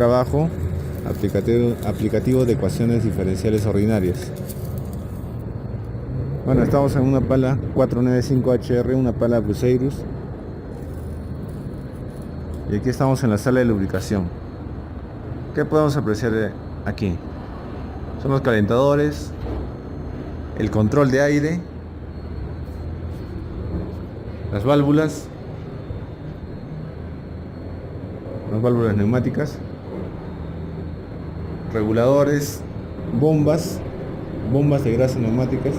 trabajo, aplicativo de ecuaciones diferenciales ordinarias. Bueno, estamos en una pala 495HR, una pala Bucyrus. Y aquí estamos en la sala de lubricación. ¿Qué podemos apreciar aquí? Son los calentadores, el control de aire, las válvulas neumáticas, reguladores, bombas de grasa neumáticas,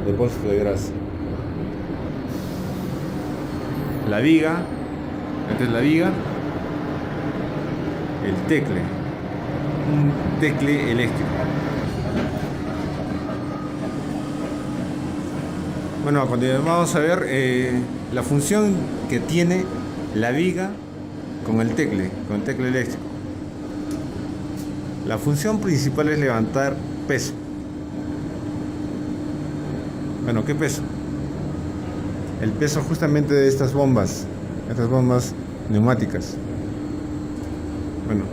depósito de grasa. La viga, esta es la viga, el tecle, un tecle eléctrico. Bueno, a continuación vamos a ver la función que tiene la viga con el tecle eléctrico. La función principal es levantar peso. Bueno, ¿qué peso? El peso justamente de estas bombas neumáticas. Bueno,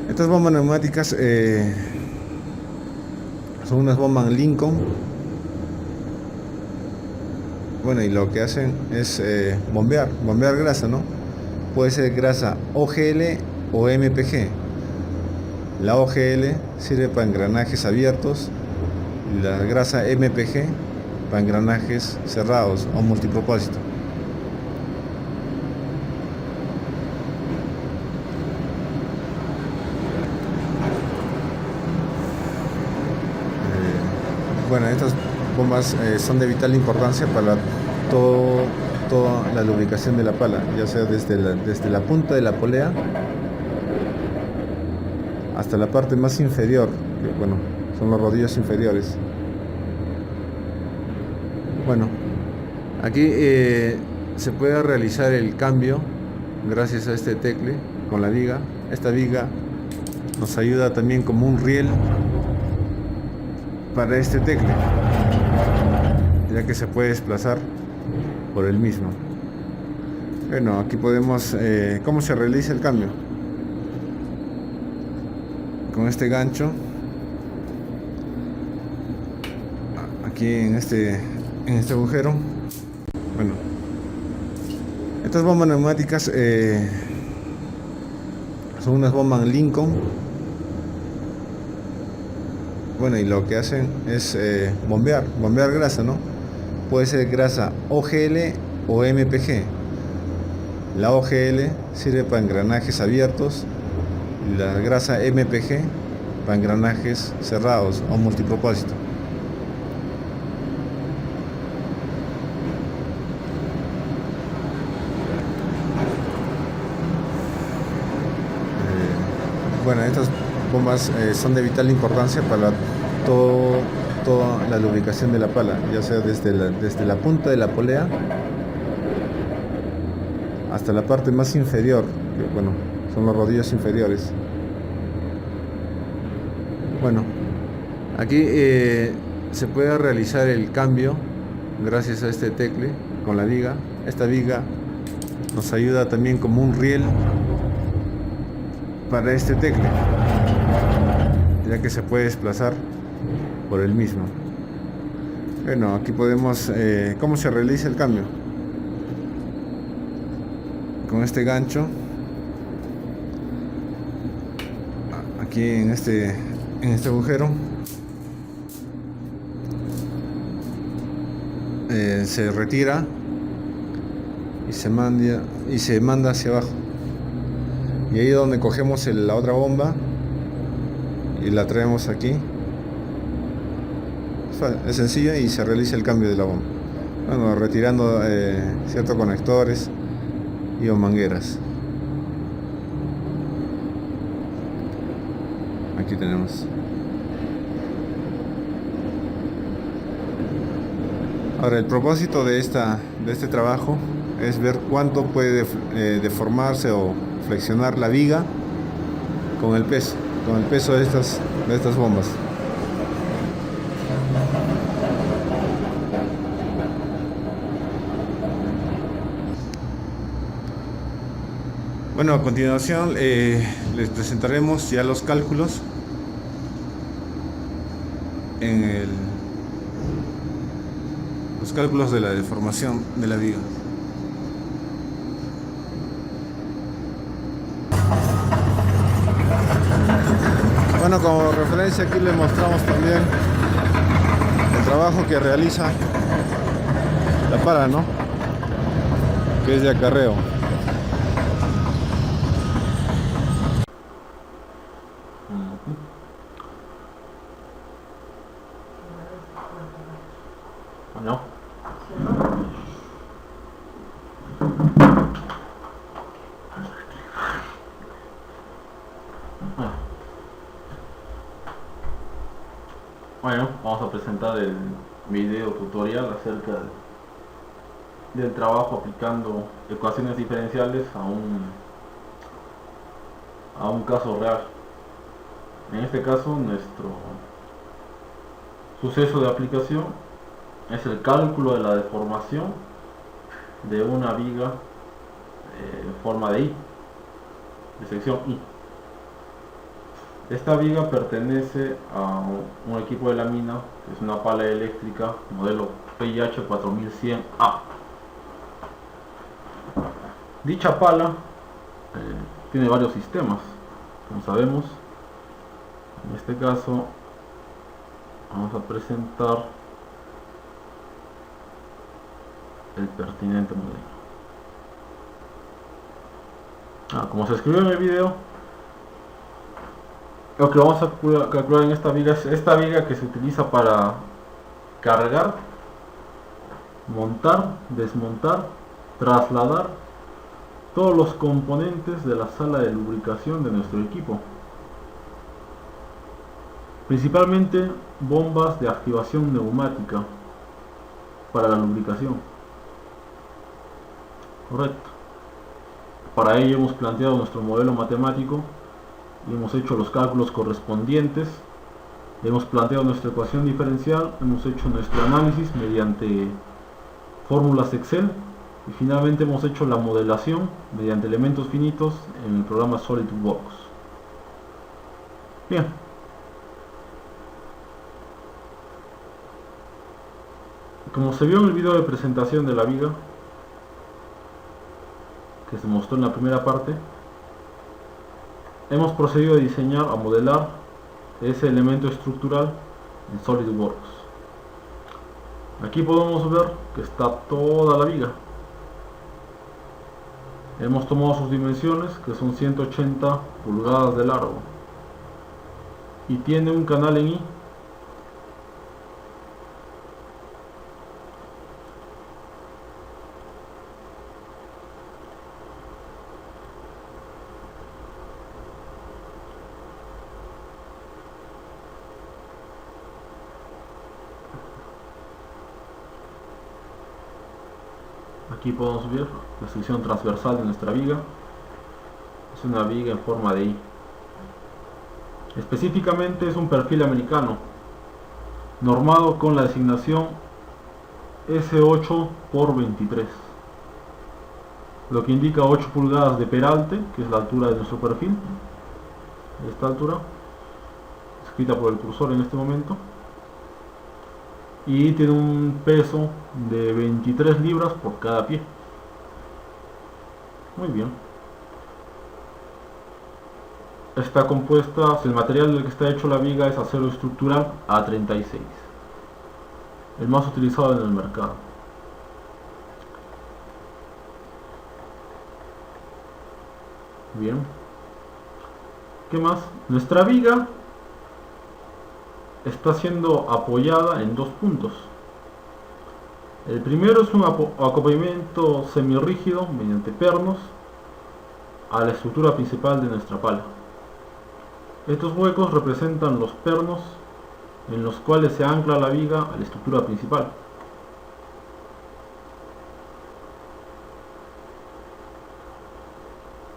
estas bombas neumáticas son unas bombas Lincoln. Bueno, y lo que hacen es bombear grasa, ¿no? Puede ser grasa OGL o MPG. La OGL sirve para engranajes abiertos y la grasa MPG para engranajes cerrados o multipropósito. Bueno, estas bombas son de vital importancia para toda la lubricación de la pala, ya sea desde la punta de la polea hasta la parte más inferior, que bueno, son los rodillos inferiores. Bueno, aquí se puede realizar el cambio gracias a este tecle con la viga. Esta viga nos ayuda también como un riel para este tecle, ya que se puede desplazar por el mismo. Bueno, aquí podemos cómo se realiza el cambio con este gancho aquí en este agujero. Bueno, estas bombas neumáticas son unas bombas Lincoln. Bueno, y lo que hacen es bombear grasa, ¿no? Puede ser grasa OGL o MPG. La OGL sirve para engranajes abiertos y la grasa MPG para engranajes cerrados o multipropósito. Bueno, estas bombas son de vital importancia para toda la lubricación de la pala, ya sea desde la punta de la polea hasta la parte más inferior, que bueno, son los rodillos inferiores. Bueno, aquí se puede realizar el cambio gracias a este tecle con la viga. Esta viga nos ayuda también como un riel para este tecle, ya que se puede desplazar por el mismo. Bueno, aquí podemos cómo se realiza el cambio con este gancho aquí en este agujero. Se retira y se manda hacia abajo, y ahí es donde cogemos la otra bomba y la traemos aquí. Es sencillo y se realiza el cambio de la bomba, bueno, retirando ciertos conectores y o mangueras. Aquí tenemos. Ahora, el propósito de este trabajo es ver cuánto puede deformarse o flexionar la viga con el peso de estas bombas. Bueno, a continuación les presentaremos ya los cálculos los cálculos de la deformación de la viga. Bueno, como referencia aquí les mostramos también el trabajo que realiza la pala, ¿no? Que es de acarreo. ¿No? Bueno, vamos a presentar el video tutorial acerca del trabajo aplicando ecuaciones diferenciales a un caso real. En este caso, nuestro suceso de aplicación es el cálculo de la deformación de una viga en forma de I, de sección I. Esta viga pertenece a un equipo de lámina, que es una pala eléctrica modelo PIH 4100A. Dicha pala tiene varios sistemas, como sabemos. En este caso vamos a presentar el pertinente modelo. Como se escribió en el video, lo que vamos a calcular en esta viga es esta viga que se utiliza para cargar, montar, desmontar, trasladar todos los componentes de la sala de lubricación de nuestro equipo, principalmente bombas de activación neumática para la lubricación. Correcto. Para ello hemos planteado nuestro modelo matemático y hemos hecho los cálculos correspondientes, hemos planteado nuestra ecuación diferencial, hemos hecho nuestro análisis mediante fórmulas Excel y finalmente hemos hecho la modelación mediante elementos finitos en el programa SolidWorks. Bien. Como se vio en el video de presentación de la viga, que se mostró en la primera parte, hemos procedido a diseñar, a modelar ese elemento estructural en SolidWorks. Aquí podemos ver que está toda la viga. Hemos tomado sus dimensiones, que son 180 pulgadas de largo, y tiene un canal en I Aquí podemos ver la sección transversal de nuestra viga. Es una viga en forma de I. Específicamente es un perfil americano, normado con la designación S8 por 23, lo que indica 8 pulgadas de peralte, que es la altura de nuestro perfil. Esta altura, escrita por el cursor en este momento, y tiene un peso de 23 libras por cada pie. Muy bien. Está compuesta, el material del que está hecho la viga es acero estructural A36, el más utilizado en el mercado. Bien. ¿Qué más? Nuestra viga está siendo apoyada en dos puntos. El primero es un acoplamiento semirrígido mediante pernos a la estructura principal de nuestra pala. Estos huecos representan los pernos en los cuales se ancla la viga a la estructura principal.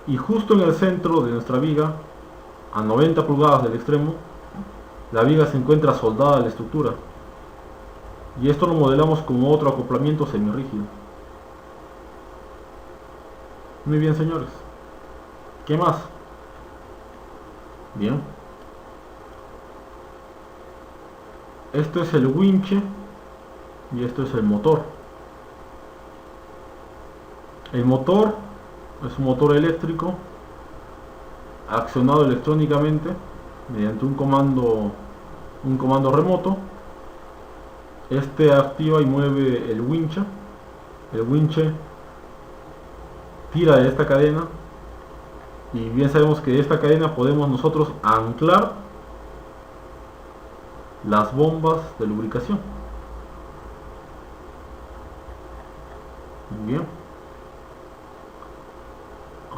Y justo en el centro de nuestra viga, a 90 pulgadas del extremo, la viga se encuentra soldada a la estructura, y esto lo modelamos como otro acoplamiento semirrígido. Muy bien, señores. ¿Qué más? Bien. Esto es el winche y esto es el motor. El motor es un motor eléctrico accionado electrónicamente mediante un comando remoto. Este activa y mueve el winche. El winche tira de esta cadena y bien sabemos que de esta cadena podemos nosotros anclar las bombas de lubricación. Bien.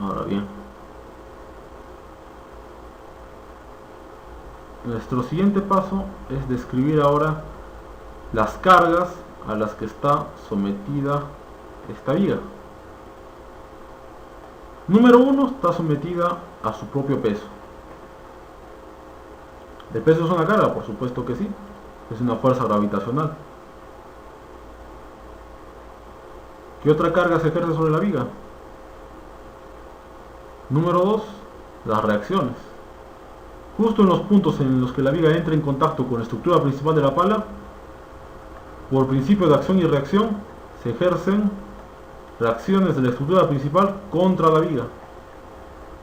Ahora bien, nuestro siguiente paso es describir ahora las cargas a las que está sometida esta viga. Número 1, está sometida a su propio peso. ¿El peso es una carga? Por supuesto que sí. Es una fuerza gravitacional. ¿Qué otra carga se ejerce sobre la viga? Número 2, las reacciones. Justo en los puntos en los que la viga entra en contacto con la estructura principal de la pala, por principio de acción y reacción, se ejercen reacciones de la estructura principal contra la viga,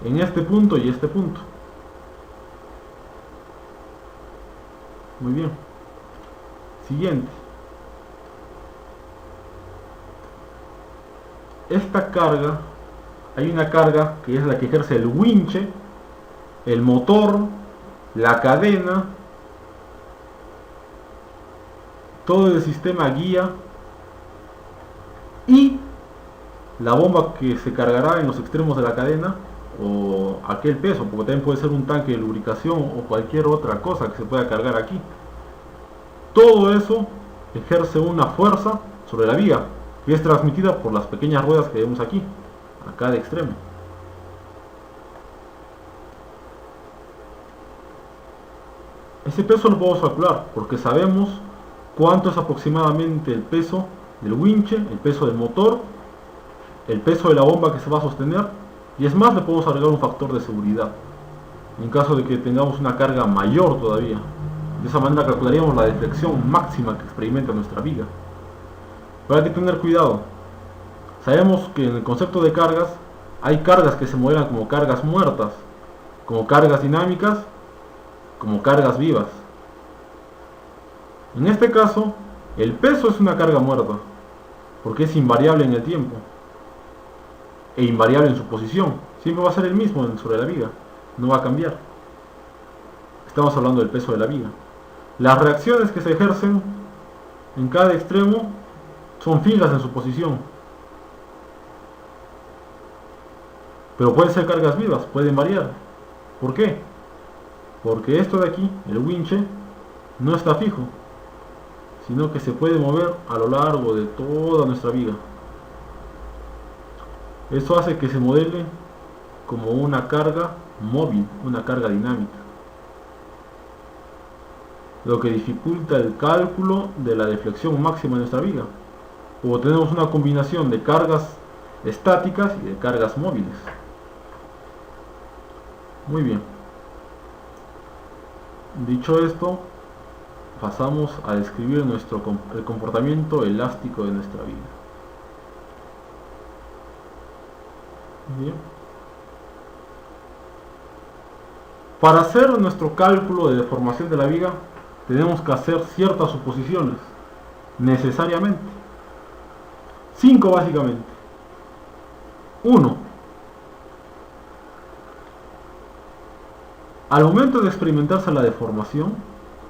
en este punto y este punto. Muy bien. Siguiente. Esta carga, hay una carga que es la que ejerce el winche, el motor, la cadena, todo el sistema guía y la bomba que se cargará en los extremos de la cadena, o aquel peso, porque también puede ser un tanque de lubricación o cualquier otra cosa que se pueda cargar aquí. Todo eso ejerce una fuerza sobre la viga que es transmitida por las pequeñas ruedas que vemos aquí, a cada extremo. Ese peso lo podemos calcular porque sabemos cuánto es aproximadamente el peso del winche, el peso del motor, el peso de la bomba que se va a sostener, y es más, le podemos agregar un factor de seguridad en caso de que tengamos una carga mayor todavía. De esa manera calcularíamos la deflexión máxima que experimenta nuestra viga. Pero hay que tener cuidado. Sabemos que en el concepto de cargas hay cargas que se modelan como cargas muertas, como cargas dinámicas, como cargas vivas. En este caso, el peso es una carga muerta, porque es invariable en el tiempo e invariable en su posición. Siempre va a ser el mismo sobre la viga, no va a cambiar. Estamos hablando del peso de la viga. Las reacciones que se ejercen en cada extremo son fijas en su posición, pero pueden ser cargas vivas, pueden variar. ¿Por qué? Porque esto de aquí, el winche, no está fijo, sino que se puede mover a lo largo de toda nuestra viga. Eso hace que se modele como una carga móvil, una carga dinámica, lo que dificulta el cálculo de la deflexión máxima de nuestra viga, como tenemos una combinación de cargas estáticas y de cargas móviles. Muy bien. Dicho esto, pasamos a describir el comportamiento elástico de nuestra viga. Bien. Para hacer nuestro cálculo de deformación de la viga, tenemos que hacer ciertas suposiciones, necesariamente. 5 básicamente. 1. Al momento de experimentarse la deformación,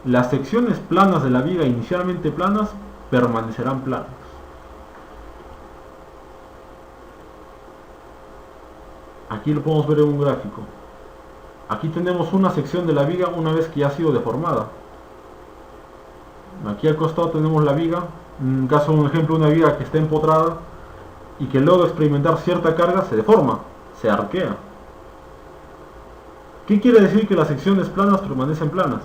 las secciones planas de la viga inicialmente planas permanecerán planas. Aquí lo podemos ver en un gráfico. Aquí tenemos una sección de la viga una vez que ya ha sido deformada. Aquí al costado tenemos la viga, en caso de un ejemplo, una viga que está empotrada y que luego de experimentar cierta carga se deforma, se arquea. ¿Qué quiere decir que las secciones planas permanecen planas?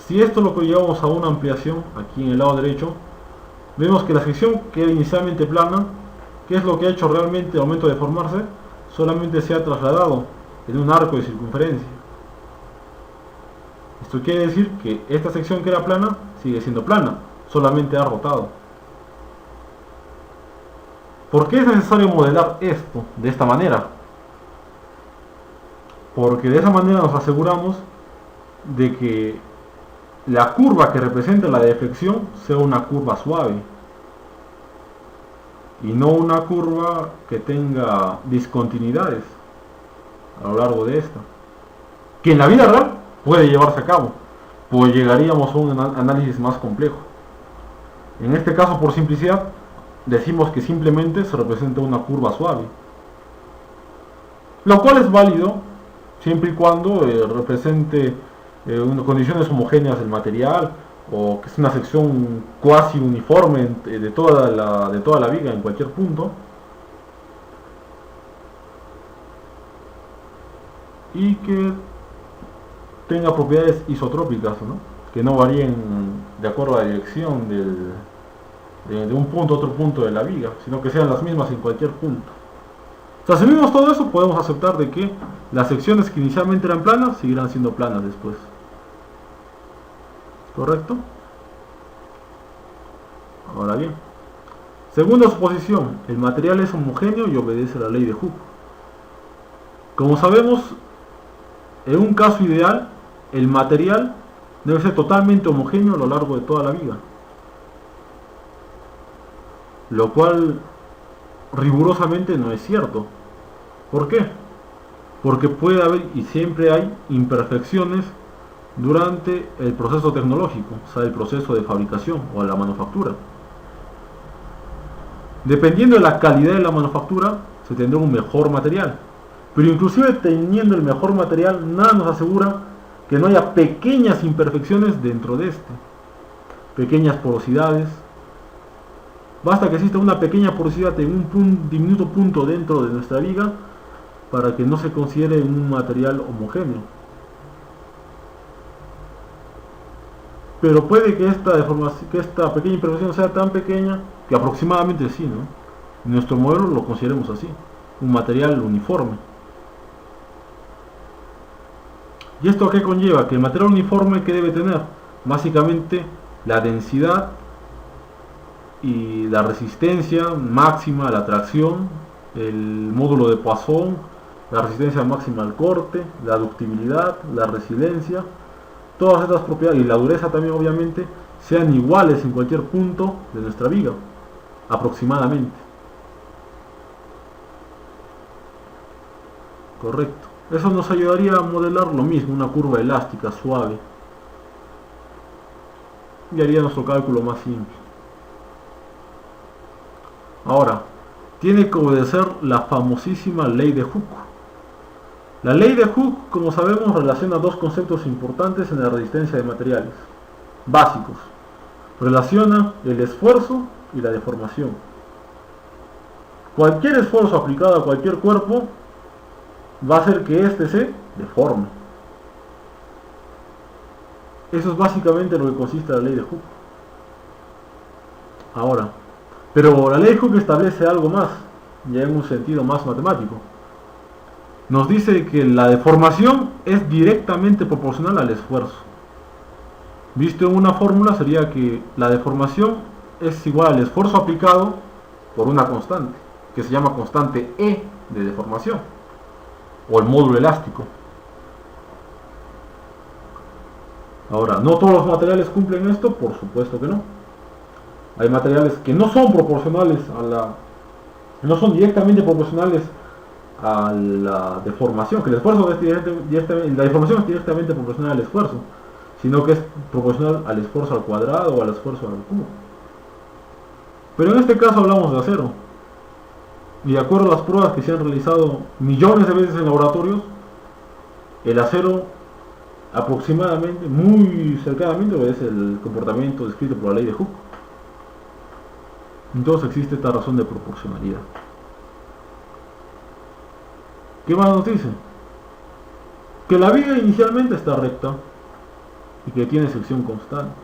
Si esto lo llevamos a una ampliación, aquí en el lado derecho, vemos que la sección que era inicialmente plana, ¿qué es lo que ha hecho realmente al momento de deformarse? Solamente se ha trasladado en un arco de circunferencia. Esto quiere decir que esta sección que era plana sigue siendo plana, solamente ha rotado. ¿Por qué es necesario modelar esto de esta manera? Porque de esa manera nos aseguramos de que la curva que representa la deflexión sea una curva suave y no una curva que tenga discontinuidades a lo largo de esta, que en la vida real puede llevarse a cabo, pues llegaríamos a un análisis más complejo. En este caso, por simplicidad, decimos que simplemente se representa una curva suave, lo cual es válido siempre y cuando represente unas condiciones homogéneas del material, o que es una sección cuasi uniforme de toda la viga en cualquier punto, y que tenga propiedades isotrópicas, ¿no? Que no varíen de acuerdo a la dirección de un punto a otro punto de la viga, sino que sean las mismas en cualquier punto. Si asumimos todo eso, podemos aceptar de que las secciones que inicialmente eran planas seguirán siendo planas después. ¿Correcto? Ahora bien, segunda suposición, el material es homogéneo y obedece a la ley de Hooke. Como sabemos, en un caso ideal, el material debe ser totalmente homogéneo a lo largo de toda la viga, lo cual rigurosamente no es cierto. ¿Por qué? Porque puede haber y siempre hay imperfecciones durante el proceso tecnológico, o sea, el proceso de fabricación o la manufactura. Dependiendo de la calidad de la manufactura, se tendrá un mejor material. Pero inclusive teniendo el mejor material, nada nos asegura que no haya pequeñas imperfecciones dentro de este. Pequeñas porosidades. Basta que exista una pequeña porosidad en un diminuto punto dentro de nuestra viga para que no se considere un material homogéneo. Pero puede que esta pequeña imperfección sea tan pequeña que aproximadamente sí, ¿no? En nuestro modelo lo consideremos así, un material uniforme. ¿Y esto qué conlleva? Que el material uniforme, ¿qué debe tener? Básicamente la densidad y la resistencia máxima a la tracción, el módulo de Poisson, la resistencia máxima al corte, la ductibilidad, la resiliencia, todas estas propiedades, y la dureza también obviamente, sean iguales en cualquier punto de nuestra viga, aproximadamente. Correcto. Eso nos ayudaría a modelar lo mismo, una curva elástica suave, y haría nuestro cálculo más simple. Ahora, tiene que obedecer la famosísima ley de Hooke. La ley de Hooke, como sabemos, relaciona dos conceptos importantes en la resistencia de materiales, básicos. Relaciona el esfuerzo y la deformación. Cualquier esfuerzo aplicado a cualquier cuerpo va a hacer que éste se deforme. Eso es básicamente lo que consiste la ley de Hooke. Ahora, pero la ley de Hooke establece algo más, ya en un sentido más matemático. Nos dice que la deformación es directamente proporcional al esfuerzo. Visto en una fórmula sería que la deformación es igual al esfuerzo aplicado por una constante, que se llama constante E de deformación, o el módulo elástico. Ahora, ¿no todos los materiales cumplen esto? Por supuesto que no. Hay materiales que no son proporcionales no son directamente proporcionales a la deformación, que el esfuerzo es la deformación es directamente proporcional al esfuerzo, sino que es proporcional al esfuerzo al cuadrado o al esfuerzo al cubo. Pero en este caso hablamos de acero, y de acuerdo a las pruebas que se han realizado millones de veces en laboratorios, el acero aproximadamente, muy cercanamente, obedece el comportamiento descrito por la ley de Hooke. Entonces existe esta razón de proporcionalidad. ¿Qué más nos dice? Que la viga inicialmente está recta y que tiene sección constante.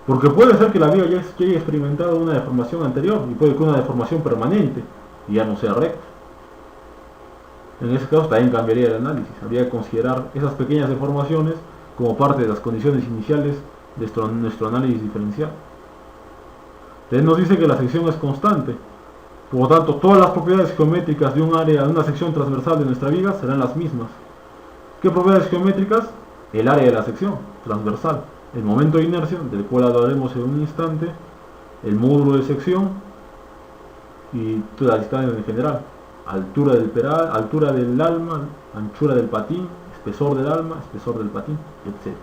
Porque puede ser que la viga ya haya experimentado una deformación anterior, y puede que una deformación permanente y ya no sea recta. En ese caso también cambiaría el análisis. Habría que considerar esas pequeñas deformaciones como parte de las condiciones iniciales de nuestro análisis diferencial. Entonces nos dice que la sección es constante. Por lo tanto, todas las propiedades geométricas de un área, de una sección transversal de nuestra viga serán las mismas. ¿Qué propiedades geométricas? El área de la sección transversal, el momento de inercia, del cual hablaremos en un instante, el módulo de sección y toda la distancia en general, altura del peral, altura del alma, anchura del patín, espesor del alma, espesor del patín, etc.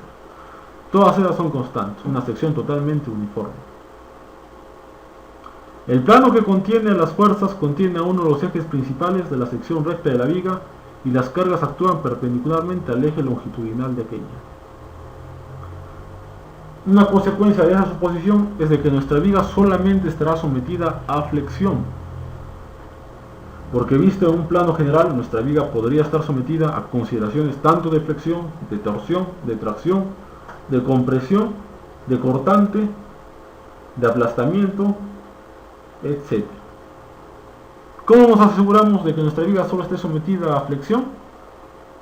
Todas ellas son constantes, una sección totalmente uniforme. El plano que contiene las fuerzas contiene a uno de los ejes principales de la sección recta de la viga y las cargas actúan perpendicularmente al eje longitudinal de aquella. Una consecuencia de esa suposición es de que nuestra viga solamente estará sometida a flexión, porque visto en un plano general, nuestra viga podría estar sometida a consideraciones tanto de flexión, de torsión, de tracción, de compresión, de cortante, de aplastamiento, etc. ¿Cómo nos aseguramos de que nuestra viga solo esté sometida a flexión?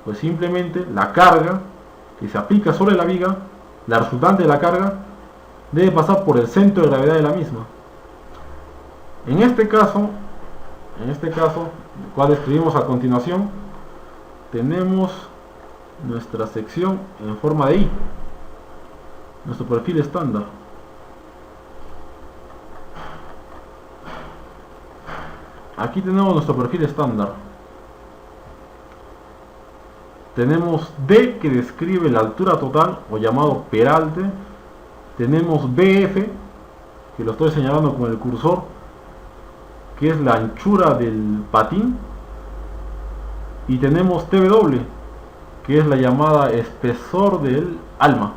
Pues simplemente la carga que se aplica sobre la viga, la resultante de la carga, debe pasar por el centro de gravedad de la misma. En este caso, el cual describimos a continuación, tenemos nuestra sección en forma de I, nuestro perfil estándar. Aquí tenemos nuestro perfil estándar. Tenemos D, que describe la altura total o llamado peralte. Tenemos BF, que lo estoy señalando con el cursor, que es la anchura del patín. Y tenemos TW, que es la llamada espesor del alma.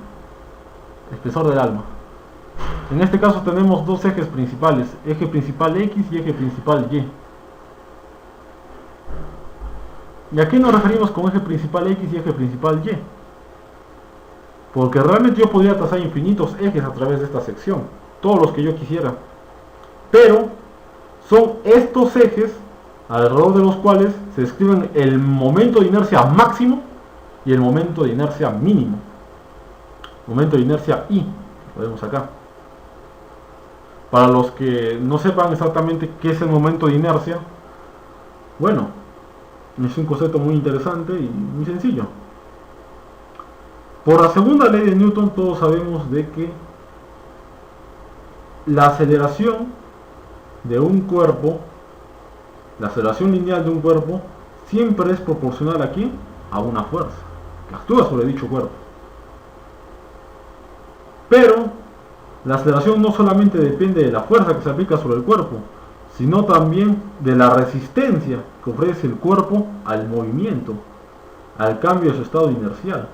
Espesor del alma. En este caso tenemos dos ejes principales, eje principal X y eje principal Y. ¿Y a qué nos referimos con eje principal X y eje principal Y? Porque realmente yo podría trazar infinitos ejes a través de esta sección, todos los que yo quisiera. Pero son estos ejes alrededor de los cuales se describen el momento de inercia máximo y el momento de inercia mínimo. Momento de inercia I, lo vemos acá. Para los que no sepan exactamente qué es el momento de inercia, bueno, es un concepto muy interesante y muy sencillo. Por la segunda ley de Newton todos sabemos de que la aceleración de un cuerpo, la aceleración lineal de un cuerpo, siempre es proporcional aquí a una fuerza que actúa sobre dicho cuerpo. Pero la aceleración no solamente depende de la fuerza que se aplica sobre el cuerpo, sino también de la resistencia que ofrece el cuerpo al movimiento, al cambio de su estado inercial.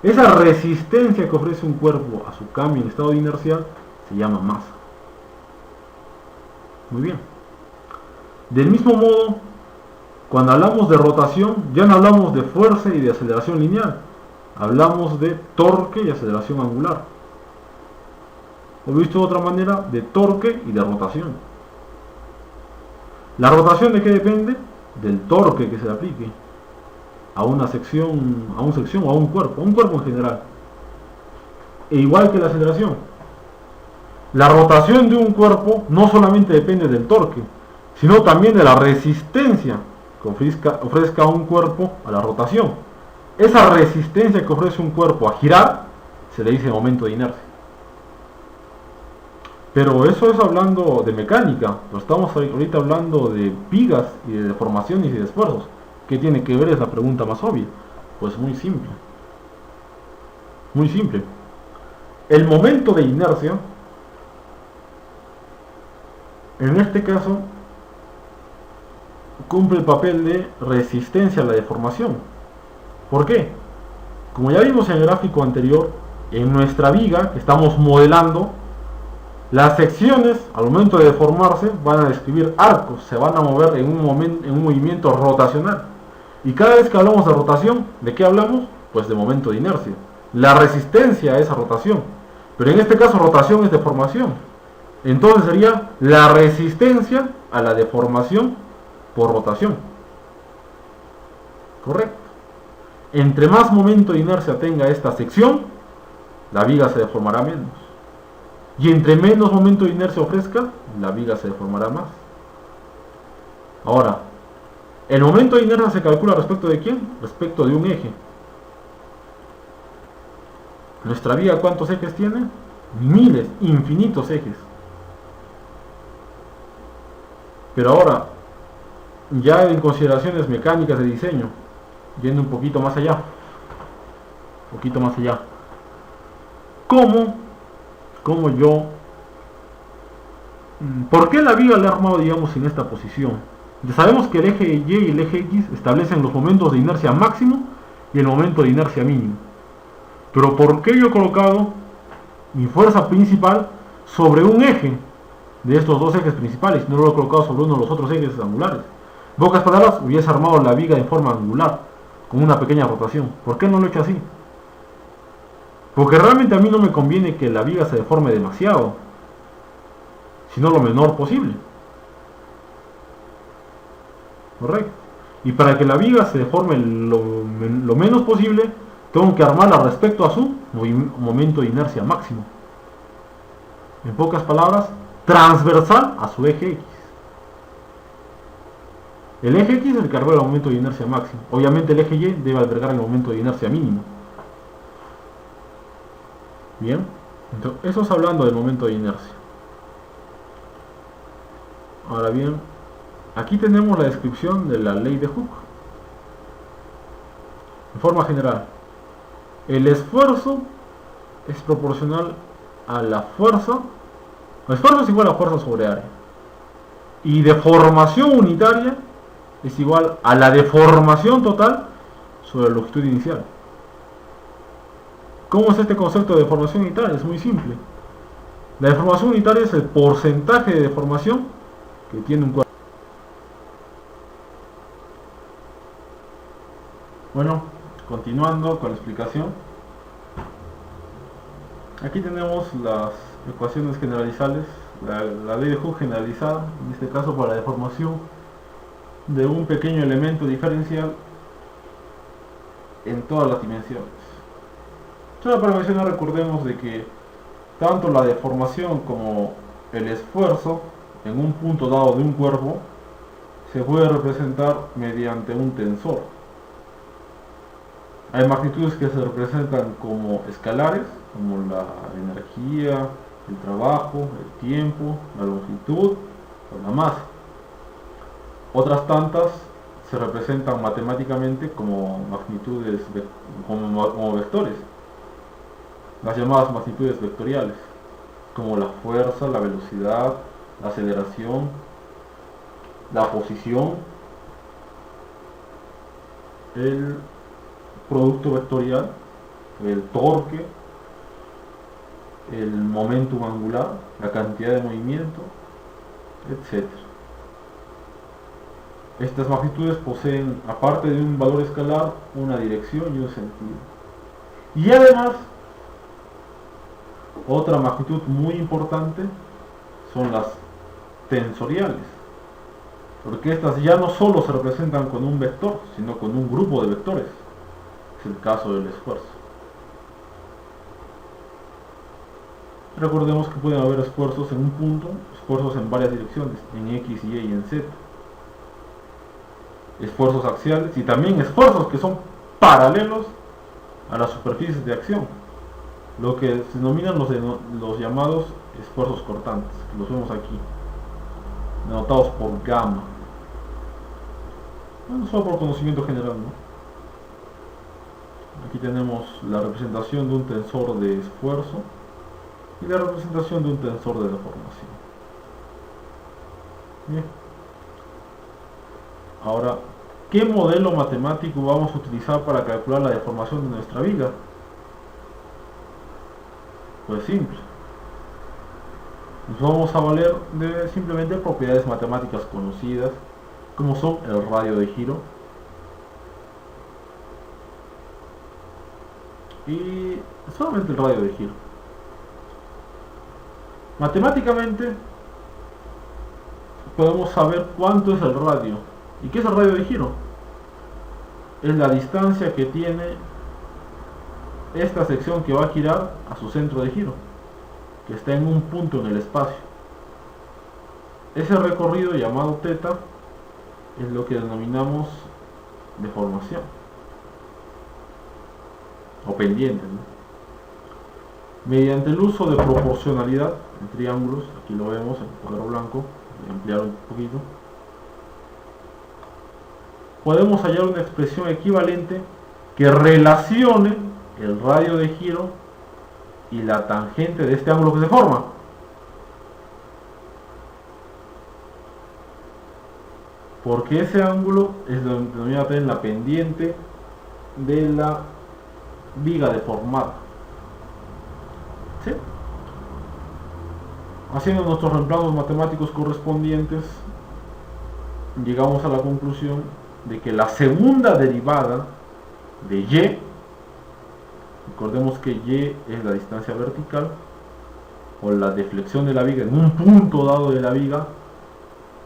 Esa resistencia que ofrece un cuerpo a su cambio en estado inercial se llama masa. Muy bien. Del mismo modo, cuando hablamos de rotación, ya no hablamos de fuerza y de aceleración lineal, hablamos de torque y aceleración angular. O visto de otra manera, de torque y de rotación. ¿La rotación de qué depende? Del torque que se le aplique a una sección, a un cuerpo en general. E igual que la aceleración. La rotación de un cuerpo no solamente depende del torque, sino también de la resistencia que ofrezca un cuerpo a la rotación. Esa resistencia que ofrece un cuerpo a girar se le dice momento de inercia. Pero eso es hablando de mecánica, pero estamos ahorita hablando de vigas y de deformaciones y de esfuerzos. ¿Qué tiene que ver? Es la pregunta más obvia. Pues muy simple. Muy simple. El momento de inercia, en este caso, cumple el papel de resistencia a la deformación. ¿Por qué? Como ya vimos en el gráfico anterior, en nuestra viga que estamos modelando, las secciones al momento de deformarse van a describir arcos, se van a mover en un movimiento rotacional. Y cada vez que hablamos de rotación, ¿de qué hablamos? Pues de momento de inercia. La resistencia a esa rotación. Pero en este caso rotación es deformación. Entonces sería la resistencia a la deformación por rotación. Correcto. Entre más momento de inercia tenga esta sección, la viga se deformará menos. Y entre menos momento de inercia ofrezca, la viga se deformará más. Ahora, el momento de inercia se calcula respecto de quién? Respecto de un eje. Nuestra viga, ¿cuántos ejes tiene? Miles, infinitos ejes. Pero ahora, ya en consideraciones mecánicas de diseño, yendo un poquito más allá. ¿Cómo yo? ¿Por qué la viga la he armado, digamos, en esta posición? Ya sabemos que el eje Y y el eje X establecen los momentos de inercia máximo y el momento de inercia mínimo. Pero ¿por qué yo he colocado mi fuerza principal sobre un eje de estos dos ejes principales? No lo he colocado sobre uno de los otros ejes angulares. En pocas palabras, hubiese armado la viga en forma angular, con una pequeña rotación. ¿Por qué no lo he hecho así? Porque realmente a mí no me conviene que la viga se deforme demasiado, sino lo menor posible. Correcto. Y para que la viga se deforme lo menos posible, tengo que armarla respecto a su momento de inercia máximo. En pocas palabras, transversal a su eje X. El eje X es el que alberga el momento de inercia máximo. Obviamente el eje Y debe albergar el momento de inercia mínimo. Bien, entonces eso es hablando del momento de inercia. Ahora bien, aquí tenemos la descripción de la ley de Hooke. En forma general, el esfuerzo es proporcional a la fuerza. El esfuerzo es igual a fuerza sobre área. Y deformación unitaria es igual a la deformación total sobre la longitud inicial. ¿Cómo es este concepto de deformación unitaria? Es muy simple. La deformación unitaria es el porcentaje de deformación que tiene un cuerpo. Bueno, continuando con la explicación. Aquí tenemos las ecuaciones generalizales, la ley de Hooke generalizada, en este caso para la deformación de un pequeño elemento diferencial en todas las dimensiones. Solo para mencionar, recordemos de que tanto la deformación como el esfuerzo en un punto dado de un cuerpo se puede representar mediante un tensor. Hay magnitudes que se representan como escalares, como la energía, el trabajo, el tiempo, la longitud o la masa. Otras tantas se representan matemáticamente como magnitudes, como vectores, las llamadas magnitudes vectoriales, como la fuerza, la velocidad, la aceleración, la posición, el producto vectorial, el torque, el momentum angular, la cantidad de movimiento, etc. Estas magnitudes poseen, aparte de un valor escalar, una dirección y un sentido. Y además, otra magnitud muy importante son las tensoriales, porque estas ya no solo se representan con un vector, sino con un grupo de vectores. Es el caso del esfuerzo. Recordemos que pueden haber esfuerzos en un punto, esfuerzos en varias direcciones, en X, Y y en Z. Esfuerzos axiales y también esfuerzos que son paralelos a las superficies de acción, lo que se denominan los llamados esfuerzos cortantes, que los vemos aquí, denotados por gamma. Bueno, solo por conocimiento general, ¿no? Aquí tenemos la representación de un tensor de esfuerzo y la representación de un tensor de deformación. Bien. Ahora, ¿qué modelo matemático vamos a utilizar para calcular la deformación de nuestra viga? Pues simple. Nos vamos a valer de simplemente propiedades matemáticas conocidas, como son el radio de giro y solamente el radio de giro. Matemáticamente podemos saber cuánto es el radio. ¿Y qué es el radio de giro? es la distancia que tiene esta sección que va a girar a su centro de giro, que está en un punto en el espacio. Ese recorrido llamado θ es lo que denominamos deformación o pendiente, ¿no? Mediante el uso de proporcionalidad en triángulos, aquí lo vemos en el cuadro blanco, voy a ampliar un poquito, podemos hallar una expresión equivalente que relacione el radio de giro y la tangente de este ángulo que se forma. Porque ese ángulo es denominado también la pendiente de la viga deformada. ¿Sí? Haciendo nuestros reemplazos matemáticos correspondientes, llegamos a la conclusión de que la segunda derivada de y, recordemos que y es la distancia vertical o la deflexión de la viga en un punto dado de la viga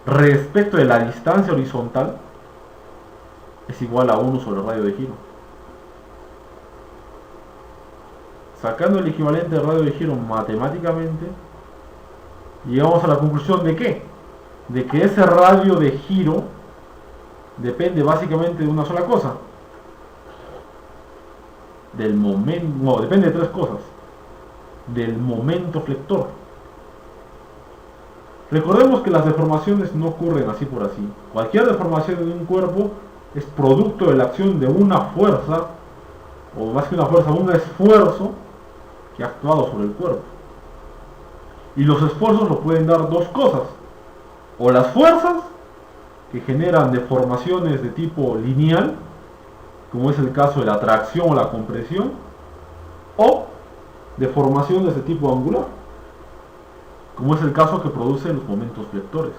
respecto de la distancia horizontal, es igual a 1 sobre el radio de giro. Sacando el equivalente del radio de giro matemáticamente, llegamos a la conclusión de ¿qué? De que ese radio de giro depende básicamente de una sola cosa, del momento, no, depende de tres cosas: del momento flector. Recordemos que las deformaciones no ocurren así por así. Cualquier deformación de un cuerpo es producto de la acción de una fuerza, o más que una fuerza, un esfuerzo que ha actuado sobre el cuerpo. Y los esfuerzos lo pueden dar dos cosas: o las fuerzas que generan deformaciones de tipo lineal, como es el caso de la tracción o la compresión, o deformaciones de tipo angular, como es el caso que producen los momentos flectores.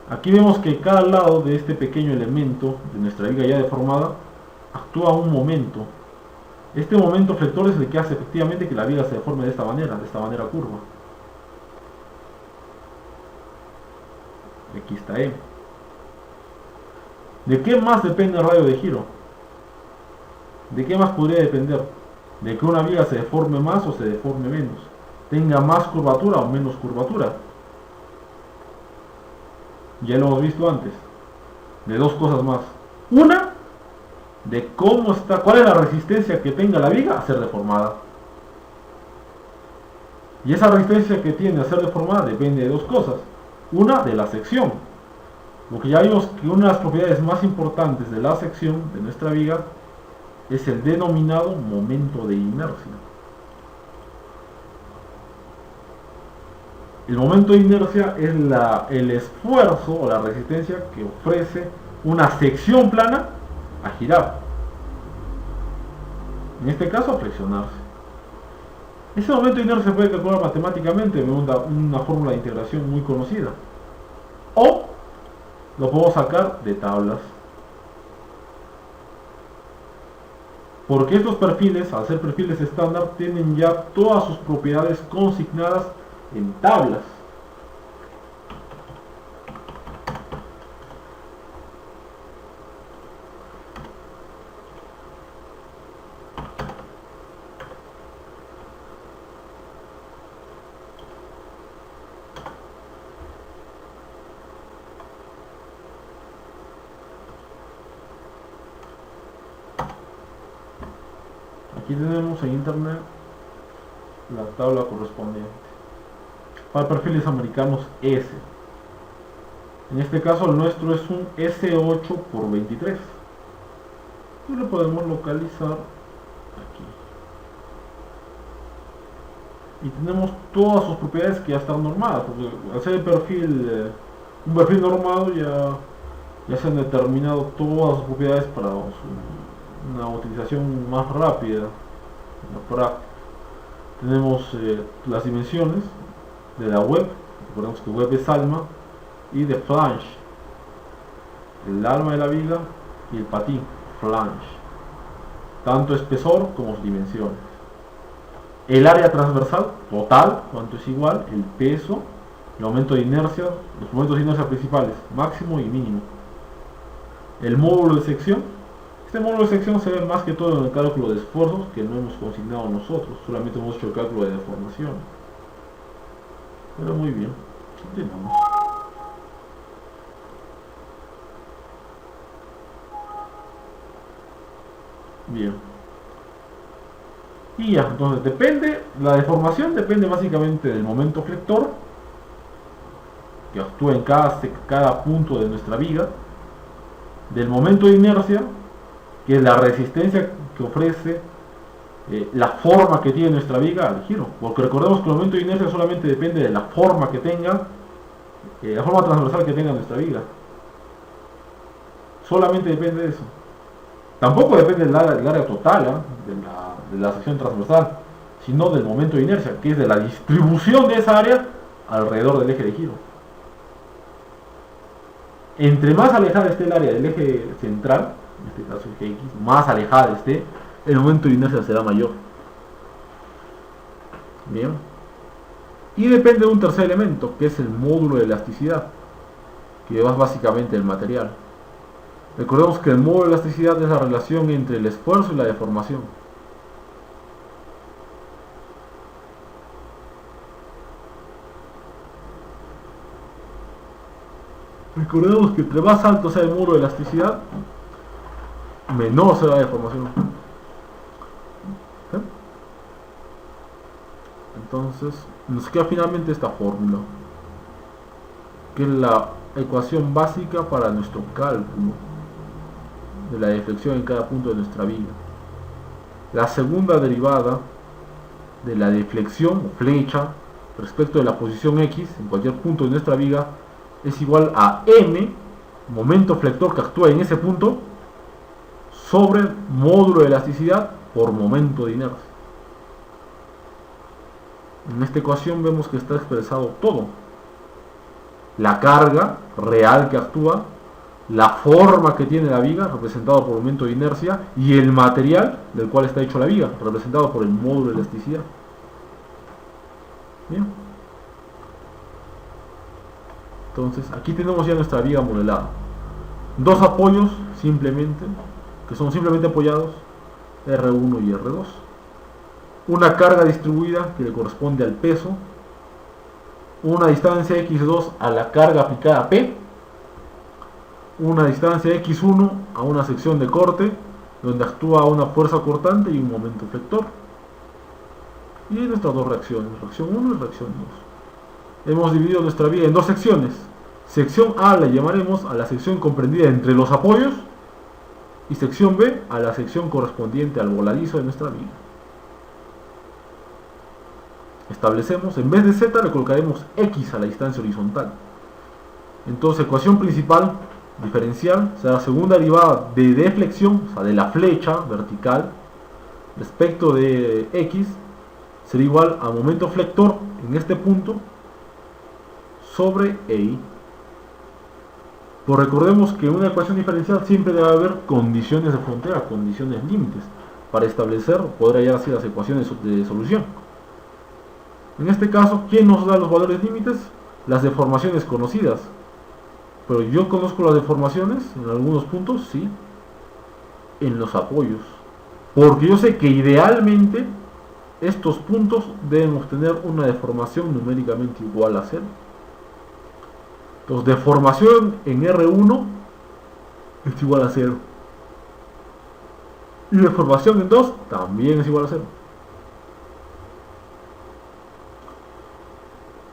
Aquí vemos que cada lado de este pequeño elemento de nuestra viga ya deformada actúa un momento. Este momento flector es el que hace efectivamente que la viga se deforme de esta manera curva. Aquí está E. ¿De qué más depende el radio de giro? ¿De qué más podría depender? De que una viga se deforme más o se deforme menos, tenga más curvatura o menos curvatura. Ya lo hemos visto antes. De dos cosas más: una, de cómo está, cuál es la resistencia que tenga la viga a ser deformada. Y esa resistencia que tiene a ser deformada depende de dos cosas: una, de la sección, porque ya vimos que una de las propiedades más importantes de la sección de nuestra viga es el denominado momento de inercia. El momento de inercia es el esfuerzo o la resistencia que ofrece una sección plana a girar, en este caso a flexionarse. Ese momento de inercia se puede calcular matemáticamente mediante una fórmula de integración muy conocida, o lo podemos sacar de tablas, porque estos perfiles, al ser perfiles estándar, tienen ya todas sus propiedades consignadas en tablas. Aquí tenemos en internet la tabla correspondiente para perfiles americanos S. En este caso el nuestro es un S8 por 23 y lo podemos localizar aquí. Y tenemos todas sus propiedades que ya están normadas, porque al ser el perfil, un perfil normado, ya se han determinado todas sus propiedades para una utilización más rápida en la práctica. Tenemos las dimensiones de la web, recordemos que web es alma, y de flange, el alma de la viga y el patín, flange, tanto espesor como dimensiones. El área transversal total, cuánto es igual, el peso, el aumento de inercia, los momentos de inercia principales, máximo y mínimo. El módulo de sección, Este módulo de sección se ve más que todo en el cálculo de esfuerzos, que no hemos consignado nosotros, solamente hemos hecho el cálculo de deformación. Pero muy bien, continuamos. Bien. Y ya, entonces la deformación depende básicamente del momento flector, que actúa en cada punto de nuestra viga, del momento de inercia, que es la resistencia que ofrece la forma que tiene nuestra viga al giro, porque recordemos que el momento de inercia solamente depende de la forma que tenga, la forma transversal que tenga nuestra viga, solamente depende de eso. Tampoco depende del área total de la sección transversal, sino del momento de inercia, que es de la distribución de esa área alrededor del eje de giro. Entre más alejada esté el área del eje central, en este caso el eje X, más alejada esté, el momento de inercia será mayor. Bien. Y depende de un tercer elemento, que es el módulo de elasticidad, que es básicamente el material. Recordemos que el módulo de elasticidad es la relación entre el esfuerzo y la deformación. Recordemos que entre más alto sea el módulo de elasticidad, menor será la deformación. ¿Sí? Entonces, nos queda finalmente esta fórmula, que es la ecuación básica para nuestro cálculo de la deflexión en cada punto de nuestra viga. La segunda derivada de la deflexión o flecha respecto de la posición X en cualquier punto de nuestra viga es igual a m, momento flector que actúa en ese punto, sobre módulo de elasticidad por momento de inercia. En esta ecuación vemos que está expresado todo: la carga real que actúa, la forma que tiene la viga, representado por momento de inercia, y el material del cual está hecho la viga, representado por el módulo de elasticidad. Bien. Entonces, aquí tenemos ya nuestra viga modelada. Dos apoyos, simplemente, que son simplemente apoyados, R1 y R2. Una carga distribuida, que le corresponde al peso. Una distancia X2 a la carga aplicada P. Una distancia X1 a una sección de corte, donde actúa una fuerza cortante y un momento flector. Y nuestras dos reacciones, reacción 1 y reacción 2. Hemos dividido nuestra viga en dos secciones. Sección A la llamaremos a la sección comprendida entre los apoyos, y sección B a la sección correspondiente al voladizo de nuestra viga. Establecemos, en vez de Z le colocaremos X a la distancia horizontal. Entonces, ecuación principal diferencial será la segunda derivada de deflexión, o sea, de la flecha vertical respecto de X, será igual a momento flector en este punto sobre EI. Pues recordemos que en una ecuación diferencial siempre debe haber condiciones de frontera, condiciones límites, para establecer o poder hallar así las ecuaciones de solución. En este caso, ¿quién nos da los valores límites? Las deformaciones conocidas. Pero yo conozco las deformaciones en algunos puntos, sí, en los apoyos, porque yo sé que idealmente estos puntos deben obtener una deformación numéricamente igual a 0. Entonces, deformación en R1 es igual a 0. Y deformación en 2 también es igual a 0.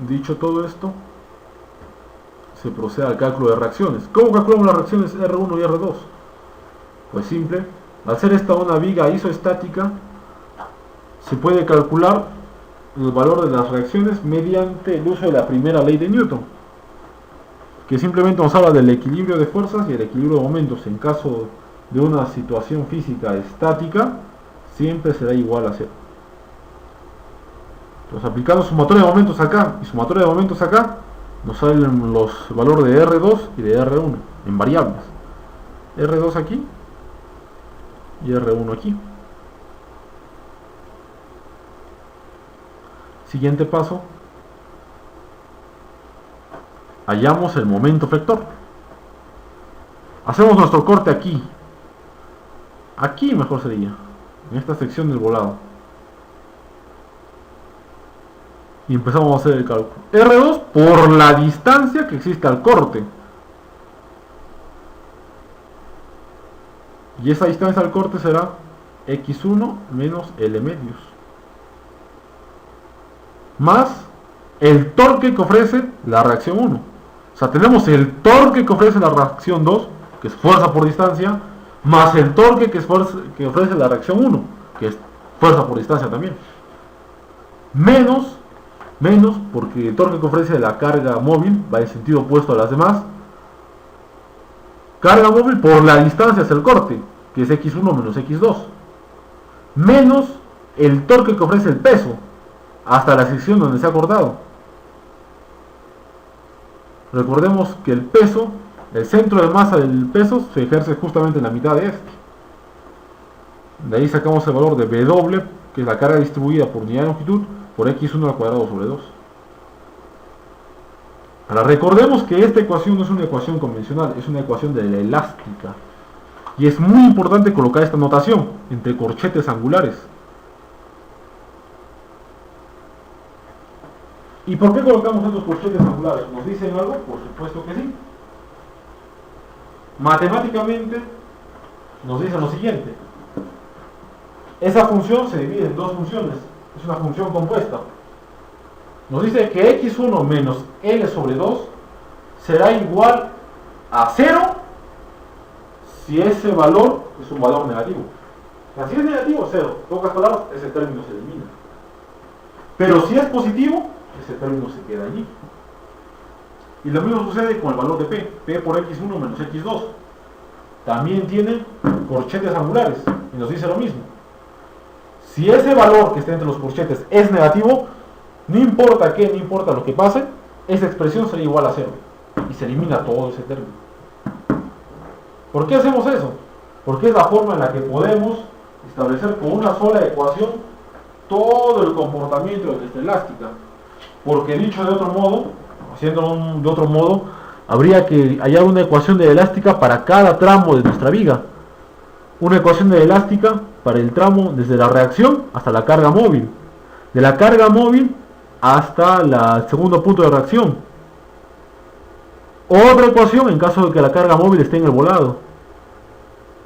Dicho todo esto, se procede al cálculo de reacciones. ¿Cómo calculamos las reacciones R1 y R2? Pues simple. Al ser esta una viga isoestática, se puede calcular el valor de las reacciones mediante el uso de la primera ley de Newton, que simplemente nos habla del equilibrio de fuerzas y el equilibrio de momentos. En caso de una situación física estática, siempre será igual a 0. Entonces, aplicando sumatoria de momentos acá y sumatoria de momentos acá, nos salen los valores de R2 y de R1 en variables. R2 aquí y R1 aquí. Siguiente paso, hallamos el momento flector. Hacemos nuestro corte aquí. Aquí mejor sería, en esta sección del volado. Y empezamos a hacer el cálculo. R2 por la distancia que existe al corte. Y esa distancia al corte será x1 menos L medios. Más el torque que ofrece la reacción 1. O sea, tenemos el torque que ofrece la reacción 2, que es fuerza por distancia, más el torque que ofrece la reacción 1, que es fuerza por distancia también. Menos, porque el torque que ofrece la carga móvil va en sentido opuesto a las demás. Carga móvil por la distancia hacia el corte, que es x1 menos x2. Menos el torque que ofrece el peso, hasta la sección donde se ha cortado. Recordemos que el peso, el centro de masa del peso, se ejerce justamente en la mitad de este. De ahí sacamos el valor de W, que es la carga distribuida por unidad de longitud, por x1 al cuadrado sobre 2. Ahora recordemos que esta ecuación no es una ecuación convencional, es una ecuación de la elástica. Y es muy importante colocar esta notación entre corchetes angulares. ¿Y por qué colocamos estos corchetes angulares? ¿Nos dicen algo? Por supuesto que sí. Matemáticamente nos dicen lo siguiente. Esa función se divide en dos funciones. Es una función compuesta. Nos dice que x1 menos L sobre 2 será igual a 0 si ese valor es un valor negativo. O sea, si es negativo, 0. En pocas palabras, ese término se elimina. Pero si es positivo, ese término se queda allí. Y lo mismo sucede con el valor de P. P por x1 menos x2. También tiene corchetes angulares. Y nos dice lo mismo. Si ese valor que está entre los corchetes es negativo, no importa qué, no importa lo que pase, esa expresión será igual a 0. Y se elimina todo ese término. ¿Por qué hacemos eso? Porque es la forma en la que podemos establecer con una sola ecuación todo el comportamiento de nuestra elástica. Porque dicho de otro modo, haciéndolo de otro modo, habría que hallar una ecuación de elástica para cada tramo de nuestra viga. Una ecuación de elástica para el tramo desde la reacción hasta la carga móvil. De la carga móvil hasta el segundo punto de reacción. Otra ecuación en caso de que la carga móvil esté en el volado.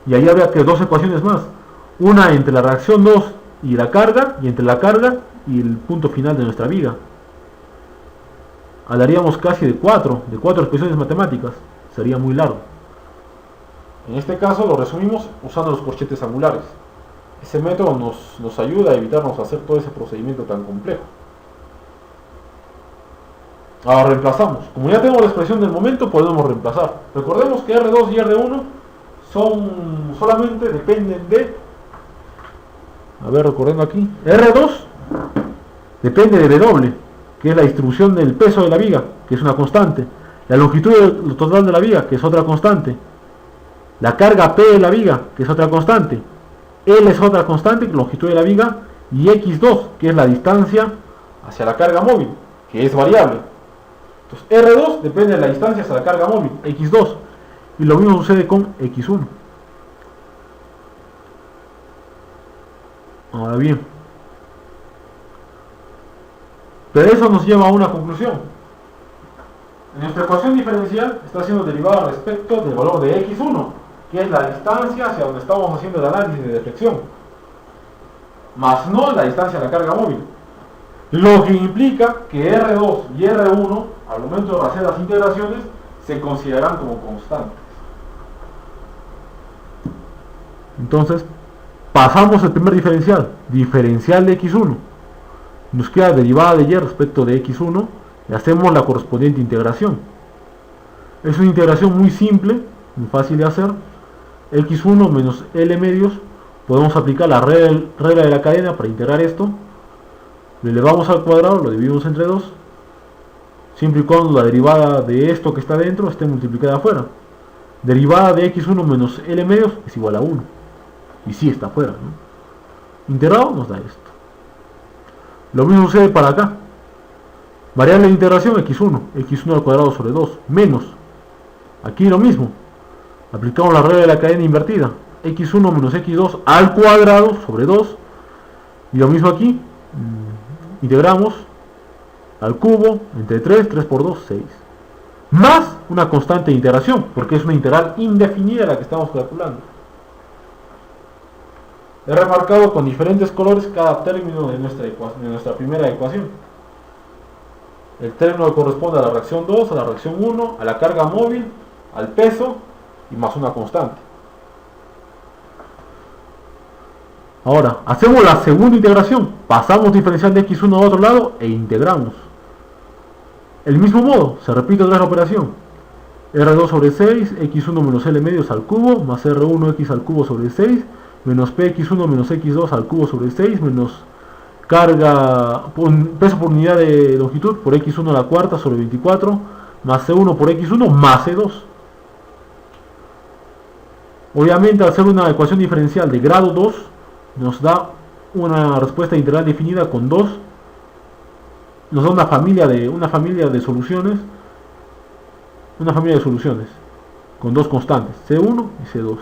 Y ahí habría que dos ecuaciones más. Una entre la reacción 2 y la carga, y entre la carga y el punto final de nuestra viga. Hablaríamos casi de cuatro expresiones matemáticas. Sería muy largo. En este caso lo resumimos usando los corchetes angulares. Ese método nos ayuda a evitarnos hacer todo ese procedimiento tan complejo. Ahora reemplazamos. Como ya tenemos la expresión del momento, podemos reemplazar. Recordemos que R2 y R1 solamente dependen de... A ver, recordando aquí. R2 depende de W, que es la distribución del peso de la viga, que es una constante. La longitud total de la viga, que es otra constante. La carga P de la viga, que es otra constante. L es otra constante, longitud de la viga. Y X2, que es la distancia hacia la carga móvil, que es variable. Entonces R2 depende de la distancia hacia la carga móvil, X2. Y lo mismo sucede con X1. Ahora bien. Pero eso nos lleva a una conclusión. Nuestra ecuación diferencial está siendo derivada respecto del valor de X1, que es la distancia hacia donde estamos haciendo el análisis de deflexión, más no la distancia de la carga móvil. Lo que implica que R2 y R1, al momento de hacer las integraciones, se considerarán como constantes. Entonces, pasamos el primer diferencial, diferencial de X1. Nos queda derivada de Y respecto de X1 y hacemos la correspondiente integración. Es una integración muy simple, muy fácil de hacer. X1 menos L medios, podemos aplicar la regla de la cadena para integrar esto. Lo elevamos al cuadrado, lo dividimos entre 2, siempre y cuando la derivada de esto que está dentro esté multiplicada afuera. Derivada de X1 menos L medios es igual a 1. Y sí está afuera, ¿no? Integrado nos da esto. Lo mismo sucede para acá. Variable de integración x1 al cuadrado sobre 2, menos. Aquí lo mismo. Aplicamos la regla de la cadena invertida. x1 menos x2 al cuadrado sobre 2. Y lo mismo aquí. Integramos al cubo entre 3, 3 por 2, 6. Más una constante de integración, porque es una integral indefinida la que estamos calculando. He remarcado con diferentes colores cada término de nuestra primera ecuación. El término que corresponde a la reacción 2, a la reacción 1, a la carga móvil, al peso y más una constante. Ahora, hacemos la segunda integración. Pasamos diferencial de x1 a otro lado e integramos. El mismo modo, se repite otra vez la operación. R2 sobre 6, x1 menos L medios al cubo, más R1x al cubo sobre 6, menos px1 menos x2 al cubo sobre 6, menos carga, peso por unidad de longitud por x1 a la cuarta sobre 24, más C1 por x1 más C2. Obviamente, al hacer una ecuación diferencial de grado 2, nos da una respuesta integral definida con 2. Nos da una familia de soluciones. Una familia de soluciones con dos constantes, C1 y C2.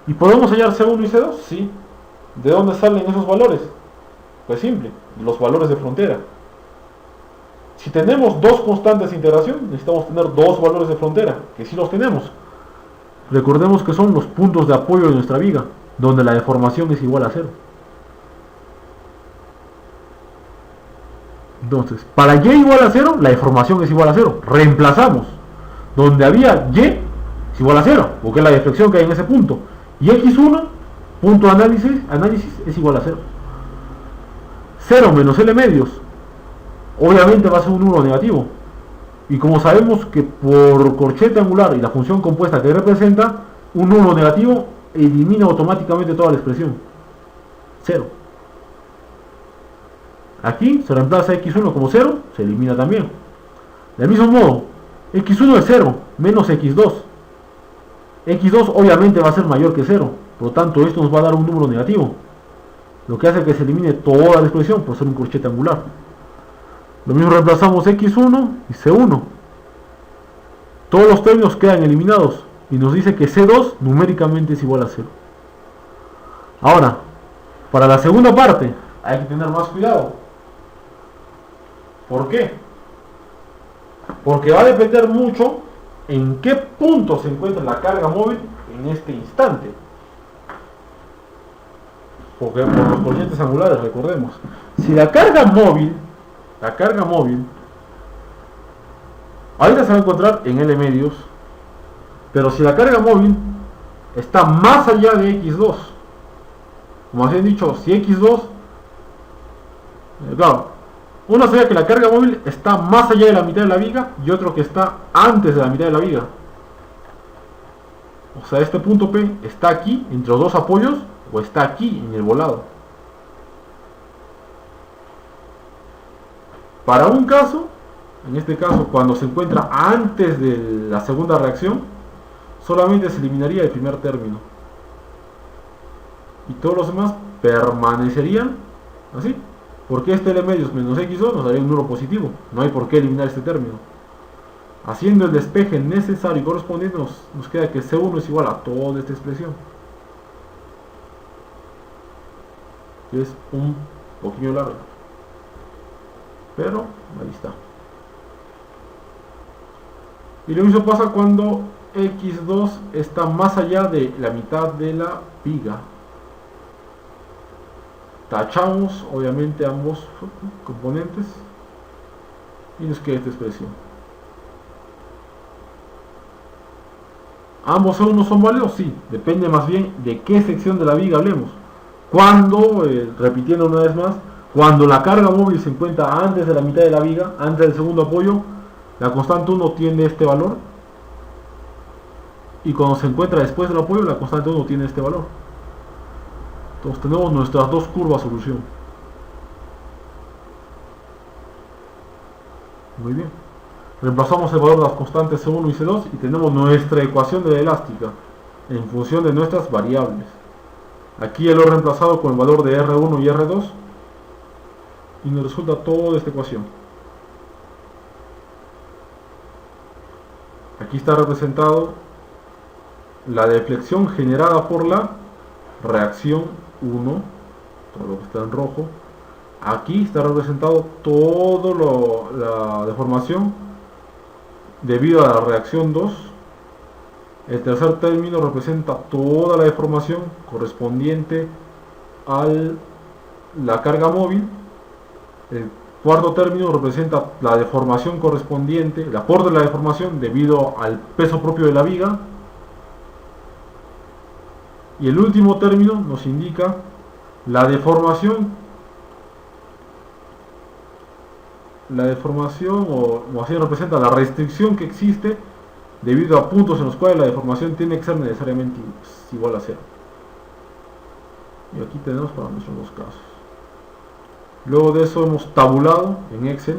¿Y podemos hallar C1 y C2? Sí. ¿De dónde salen esos valores? Pues simple, los valores de frontera. Si tenemos dos constantes de integración, necesitamos tener dos valores de frontera, que sí los tenemos. Recordemos que son los puntos de apoyo de nuestra viga, donde la deformación es igual a 0. Entonces, para y igual a 0, la deformación es igual a 0. Reemplazamos. Donde había y es igual a 0, porque es la deflexión que hay en ese punto. Y x1, punto de análisis es igual a 0. 0 menos L medios, obviamente va a ser un número negativo. Y como sabemos que por corchete angular y la función compuesta que representa, un número negativo elimina automáticamente toda la expresión. 0. Aquí se reemplaza x1 como 0, se elimina también. Del mismo modo, x1 es 0, menos x2. x2 obviamente va a ser mayor que 0, por lo tanto esto nos va a dar un número negativo, lo que hace que se elimine toda la expresión por ser un corchete angular. Lo mismo reemplazamos x1 y c1. Todos los términos quedan eliminados y nos dice que c2 numéricamente es igual a 0. Ahora, para la segunda parte hay que tener más cuidado. ¿Por qué? Porque va a depender mucho en qué punto se encuentra la carga móvil en este instante. Porque por los corchetes angulares, recordemos, si la carga móvil, ahorita se va a encontrar en L medios, pero si la carga móvil está más allá de x2, como habían dicho, si x2, claro, uno sabía que la carga móvil está más allá de la mitad de la viga y otro que está antes de la mitad de la viga. O sea, este punto P está aquí entre los dos apoyos o está aquí en el volado. Para un caso, en este caso cuando se encuentra antes de la segunda reacción, solamente se eliminaría el primer término y todos los demás permanecerían así, porque este L medios menos x2 nos daría un número positivo, no hay por qué eliminar este término. Haciendo el despeje necesario y correspondiente nos queda que C1 es igual a toda esta expresión, que es un poquito largo, pero ahí está. Y lo mismo pasa cuando x2 está más allá de la mitad de la viga. Tachamos obviamente ambos componentes y nos queda esta expresión. ¿Ambos son válidos? Sí, depende más bien de qué sección de la viga hablemos. Cuando, repitiendo una vez más, cuando la carga móvil se encuentra antes de la mitad de la viga, antes del segundo apoyo, la constante 1 tiene este valor, y cuando se encuentra después del apoyo, la constante 1 tiene este valor. Entonces tenemos nuestras dos curvas solución. Muy bien. Reemplazamos el valor de las constantes C1 y C2 y tenemos nuestra ecuación de la elástica en función de nuestras variables. Aquí ya lo he reemplazado con el valor de R1 y R2 y nos resulta toda esta ecuación. Aquí está representado la deflexión generada por la reacción 1, todo lo que está en rojo. Aquí está representado toda la deformación debido a la reacción 2. El tercer término representa toda la deformación correspondiente a la carga móvil. El cuarto término representa la deformación correspondiente, el aporte de la deformación debido al peso propio de la viga. Y el último término nos indica la deformación o así representa la restricción que existe debido a puntos en los cuales la deformación tiene que ser necesariamente igual a 0. Y aquí tenemos para nuestros dos casos. Luego de eso hemos tabulado en Excel,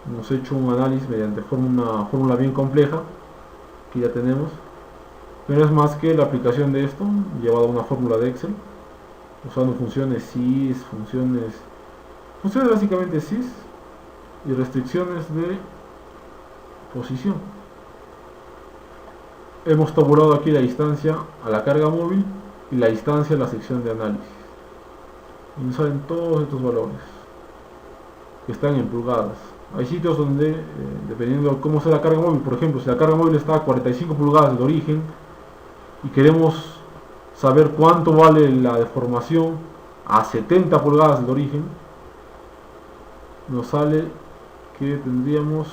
hemos hecho un análisis mediante una fórmula bien compleja que ya tenemos, pero es más que la aplicación de esto llevado a una fórmula de Excel usando funciones sys, funciones básicamente sys y restricciones de posición. Hemos tabulado aquí la distancia a la carga móvil y la distancia a la sección de análisis. Y nos salen todos estos valores que están en pulgadas. Hay sitios donde, dependiendo de cómo sea la carga móvil, por ejemplo, si la carga móvil está a 45 pulgadas del origen y queremos saber cuánto vale la deformación a 70 pulgadas del origen, nos sale que tendríamos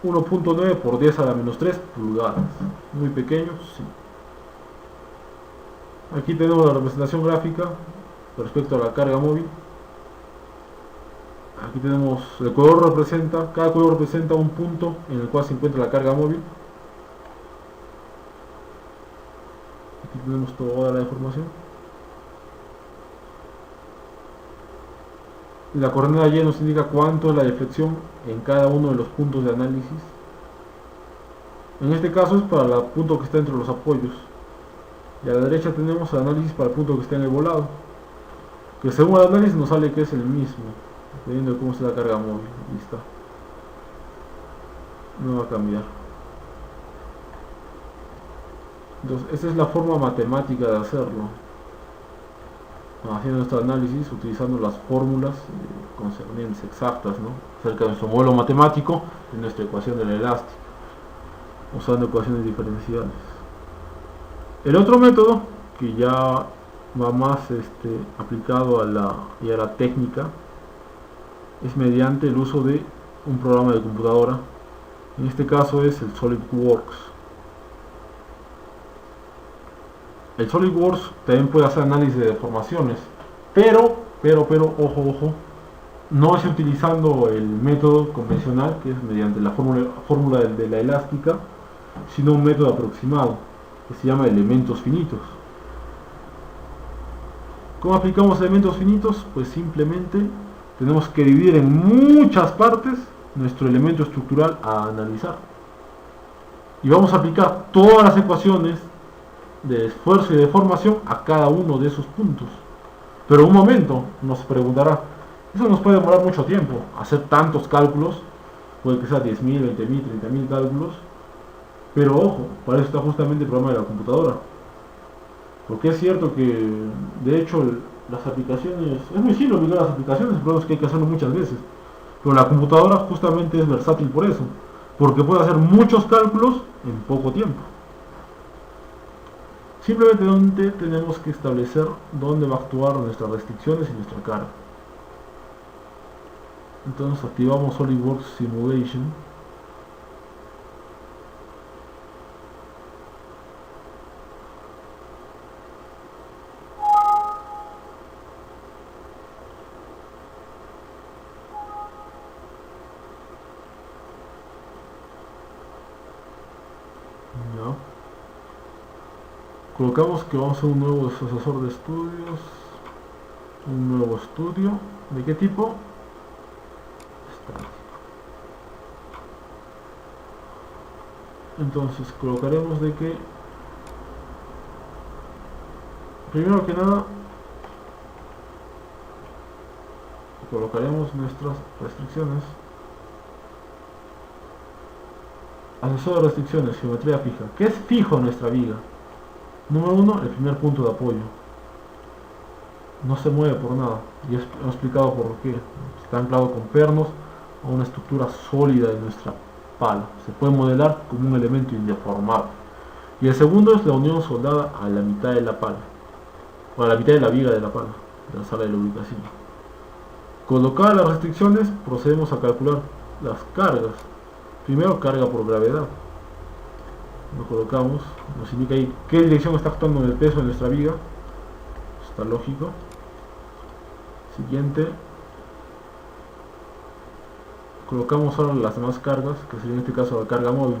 1.9 por 10 a la menos 3 pulgadas. Muy pequeño, sí. Aquí tenemos la representación gráfica respecto a la carga móvil. Aquí tenemos el color cada color representa un punto en el cual se encuentra la carga móvil. Aquí tenemos toda la deformación. La coordenada Y nos indica cuánto es la deflexión en cada uno de los puntos de análisis. En este caso es para el punto que está entre los apoyos. Y a la derecha tenemos el análisis para el punto que está en el volado, que según el análisis nos sale que es el mismo, dependiendo de cómo está la carga móvil. Ahí está. No va a cambiar. Entonces, esa es la forma matemática de hacerlo. Haciendo nuestro análisis utilizando las fórmulas concernientes exactas, ¿no?, acerca de nuestro modelo matemático de nuestra ecuación de la elástica, usando ecuaciones diferenciales. El otro método, que ya va más aplicado a la técnica, es mediante el uso de un programa de computadora. En este caso es el SolidWorks. El SolidWorks también puede hacer análisis de deformaciones, pero, ojo, no es utilizando el método convencional, que es mediante la fórmula de la elástica, sino un método aproximado, que se llama elementos finitos. ¿Cómo aplicamos elementos finitos? Pues simplemente tenemos que dividir en muchas partes nuestro elemento estructural a analizar. Y vamos a aplicar todas las ecuaciones de esfuerzo y deformación a cada uno de esos puntos. Pero un momento, nos preguntará, eso nos puede demorar mucho tiempo, hacer tantos cálculos, puede que sea 10.000, 20.000, 30.000 cálculos, pero ojo, para eso está justamente el programa de la computadora. Porque es cierto que, de hecho, las aplicaciones, es muy simple aplicar las aplicaciones, el problema es que hay que hacerlo muchas veces, pero la computadora justamente es versátil por eso, porque puede hacer muchos cálculos en poco tiempo. Simplemente tenemos que establecer dónde va a actuar nuestras restricciones y nuestra carga. Entonces activamos SolidWorks Simulation. Colocamos que vamos a hacer un nuevo asesor de estudios, un nuevo estudio. ¿De qué tipo? Entonces colocaremos de que, primero que nada, colocaremos nuestras restricciones. Asesor de restricciones, geometría fija. ¿Qué es fijo en nuestra viga? Número 1, el primer punto de apoyo. No se mueve por nada. Y he explicado por qué. Está anclado con pernos a una estructura sólida de nuestra pala. Se puede modelar como un elemento indeformable. Y el segundo es la unión soldada a la mitad de la pala. O a la mitad de la viga de la pala, de la sala de lubricación. Colocadas las restricciones, procedemos a calcular las cargas. Primero, carga por gravedad. Lo colocamos, nos indica ahí qué dirección está actuando el peso de nuestra viga. Está lógico. Siguiente. Colocamos ahora las demás cargas, que sería en este caso la carga móvil.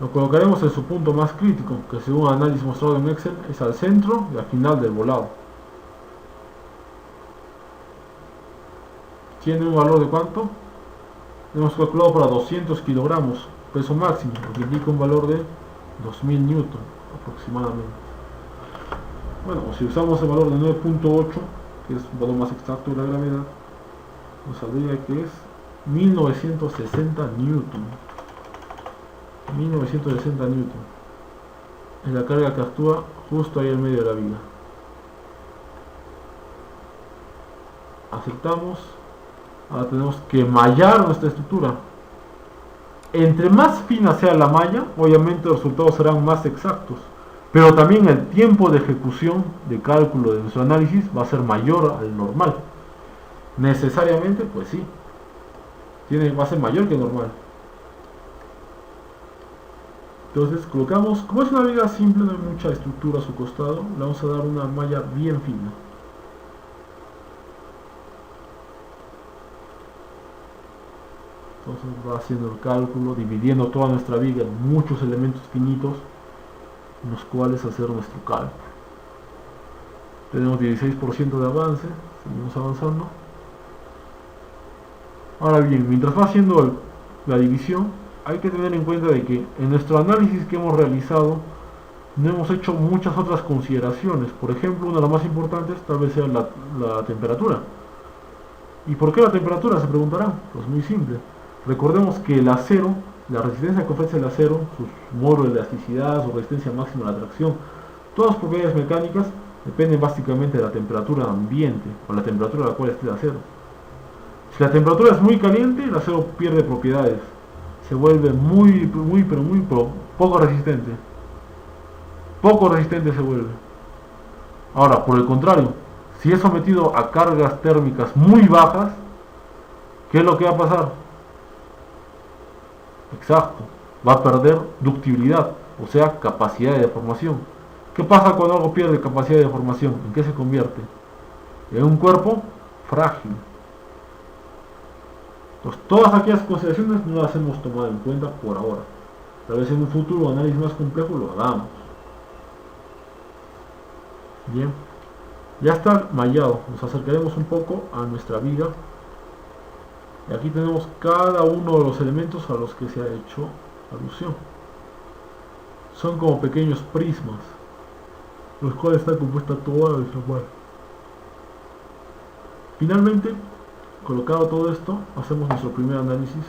Lo colocaremos en su punto más crítico, que según el análisis mostrado en Excel, es al centro y al final del volado. Tiene un valor de ¿cuánto? Hemos calculado para 200 kilogramos, peso máximo, lo que indica un valor de 2000 newton aproximadamente. Bueno, si usamos el valor de 9.8, que es un valor más exacto de la gravedad, nos saldría que es 1960 newton. 1960 newton es la carga que actúa justo ahí en medio de la viga. Aceptamos. Ahora tenemos que mallar nuestra estructura. Entre más fina sea la malla, obviamente los resultados serán más exactos, pero también el tiempo de ejecución de cálculo de nuestro análisis va a ser mayor al normal. Necesariamente, pues sí, va a ser mayor que normal. Entonces colocamos, como es una viga simple, no hay mucha estructura a su costado, le vamos a dar una malla bien fina. Entonces va haciendo el cálculo, dividiendo toda nuestra viga en muchos elementos finitos, en los cuales hacer nuestro cálculo. Tenemos 16% de avance, seguimos avanzando. Ahora bien, mientras va haciendo la división, hay que tener en cuenta de que en nuestro análisis que hemos realizado no hemos hecho muchas otras consideraciones. Por ejemplo, una de las más importantes tal vez sea la temperatura. ¿Y por qué la temperatura? Se preguntarán. Pues muy simple. Recordemos que el acero, la resistencia que ofrece el acero, su módulo de elasticidad, su resistencia máxima a la tracción, todas las propiedades mecánicas dependen básicamente de la temperatura ambiente o la temperatura a la cual esté el acero. Si la temperatura es muy caliente, el acero pierde propiedades, se vuelve muy poco resistente. Poco resistente se vuelve. Ahora, por el contrario, si es sometido a cargas térmicas muy bajas, ¿qué es lo que va a pasar? Exacto, va a perder ductibilidad, o sea, capacidad de deformación. ¿Qué pasa cuando algo pierde capacidad de deformación? ¿En qué se convierte? En un cuerpo frágil. Entonces, todas aquellas consideraciones no las hemos tomado en cuenta por ahora. Tal vez en un futuro análisis más complejo lo hagamos. Bien, ya está mallado. Nos acercaremos un poco a nuestra viga. Y aquí tenemos cada uno de los elementos a los que se ha hecho alusión. Son como pequeños prismas, los cuales está compuesta toda nuestra pala. Finalmente, colocado todo esto, hacemos nuestro primer análisis.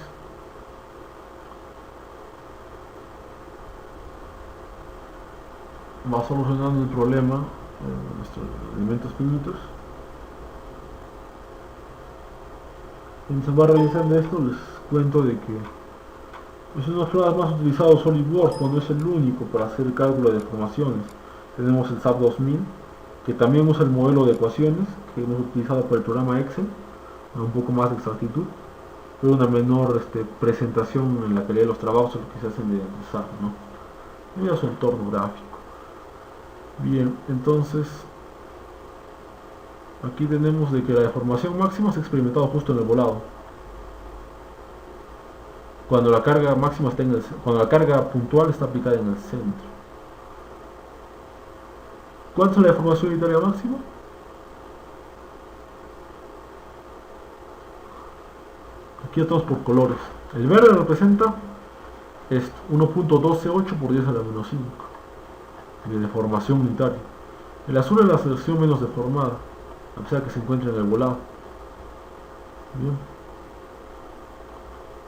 Va solucionando el problema de nuestros elementos finitos. Mientras va realizando esto, les cuento de que es uno de los programas más utilizados SolidWorks, cuando es el único para hacer el cálculo de deformaciones. Tenemos el SAP 2000, que también usa el modelo de ecuaciones que hemos utilizado para el programa Excel, con un poco más de exactitud, pero una menor presentación en la calidad de los trabajos que se hacen de SAP, ¿no? Mira su entorno gráfico. Bien, entonces aquí tenemos de que la deformación máxima se ha experimentado justo en el volado, cuando la carga máxima está cuando la carga puntual está aplicada en el centro. ¿Cuánto es la deformación unitaria máxima? Aquí ya todos por colores. El verde representa esto, 1.128 por 10 a la menos 5 de deformación unitaria. El azul es la sección menos deformada, a pesar que se encuentra en el volado. Bien.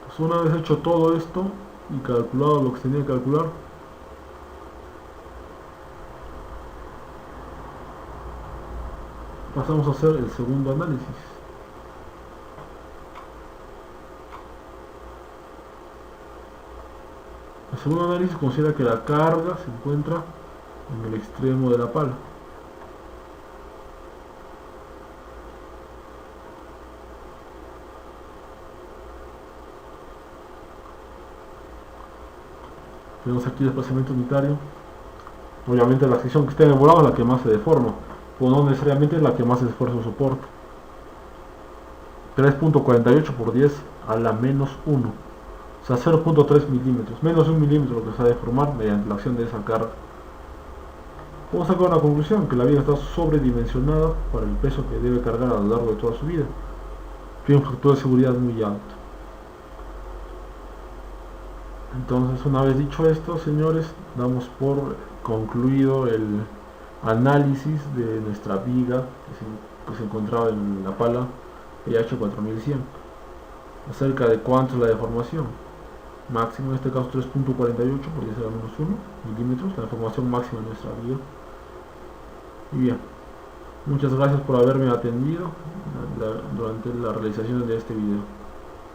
Pues una vez hecho todo esto, y calculado lo que se tenía que calcular. Pasamos a hacer el segundo análisis. El segundo análisis considera que la carga se encuentra en el extremo de la pala. Tenemos aquí el desplazamiento unitario. Obviamente la sección que esté en el volado es la que más se deforma, o no necesariamente es la que más esfuerzo soporta. 3.48 por 10 a la menos 1, o sea 0.3 milímetros, menos 1 milímetro lo que se va a deformar mediante la acción de esa carga. Vamos a sacar una conclusión, que la viga está sobredimensionada para el peso que debe cargar a lo largo de toda su vida. Tiene un factor de seguridad muy alto. Entonces, una vez dicho esto, señores, damos por concluido el análisis de nuestra viga que se encontraba en la pala EH 4100 acerca de cuánto es la deformación máxima, en este caso 3.48 por 10 a la menos 1 milímetros, la deformación máxima de nuestra viga. Y bien, muchas gracias por haberme atendido durante la realización de este video.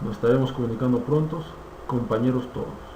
Nos estaremos comunicando pronto, compañeros todos.